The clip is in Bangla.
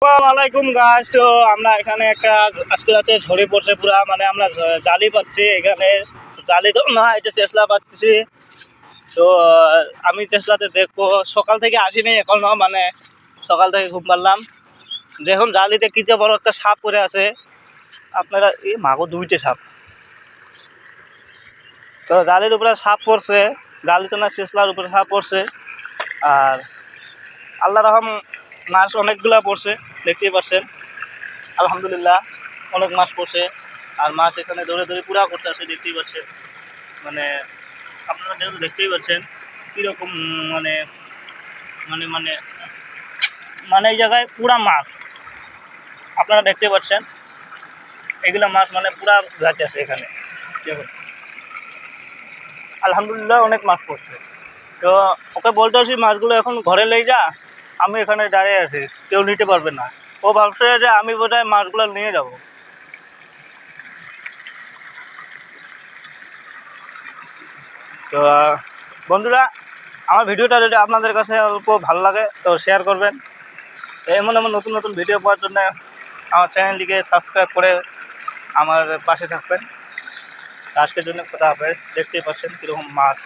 আসসালামাইকুম গাছ। তো আমরা এখানে একটা আজকে রাতে ঝরে পড়ছে পুরা, মানে আমরা জালি পাচ্ছি এখানে। জালি তো না, এটা চেসলা পাচ্ছি। তো আমি চেসলাতে দেখবো, সকাল থেকে আসিনি এখনো, মানে সকাল থেকে ঘুম পারলাম। দেখুন জালিতে কি যে বড় একটা সাপ পড়ে আছে। আপনারা এই মাগো দুইটা সাপ, তো জালির উপরে সাপ পড়ছে। জালিতে না, চেসলার উপরে সাপ পড়ছে। আর আল্লাহ রহম, মাছ অনেকগুলা পড়ছে, দেখতেই পাচ্ছেন। আলহামদুলিল্লাহ অনেক মাছ পড়ছে। আর মাছ এখানে দৌড়ে দৌড়ে পুরা করতে আসে, দেখতেই পাচ্ছেন। মানে আপনারা যেহেতু দেখতেই পাচ্ছেন কীরকম, মানে মানে মানে মানে এই জায়গায় পুরা মাছ আপনারা দেখতে পাচ্ছেন। এগুলো মাছ মানে পুরা গাছ আছে এখানে, দেখুন। আলহামদুলিল্লাহ অনেক মাছ পড়ছে। তো ওকে বলতে আসি মাছগুলো এখন ঘরে লেই যা, আমি এখানে দাঁড়িয়ে আছি, কেউ নিতে পারবে না। ও ভাবছে যে আমি বোধহয় মাছগুলো নিয়ে যাব। তো বন্ধুরা, আমার ভিডিওটা যদি আপনাদের কাছে অল্প ভালো লাগে তো শেয়ার করবেন। এমন এমন নতুন নতুন ভিডিও পাওয়ার জন্য আমার চ্যানেলটিকে সাবস্ক্রাইব করে আমার পাশে থাকবেন। আজকের জন্য কথা হাফেজ। দেখতেই পাচ্ছেন কীরকম মাছ।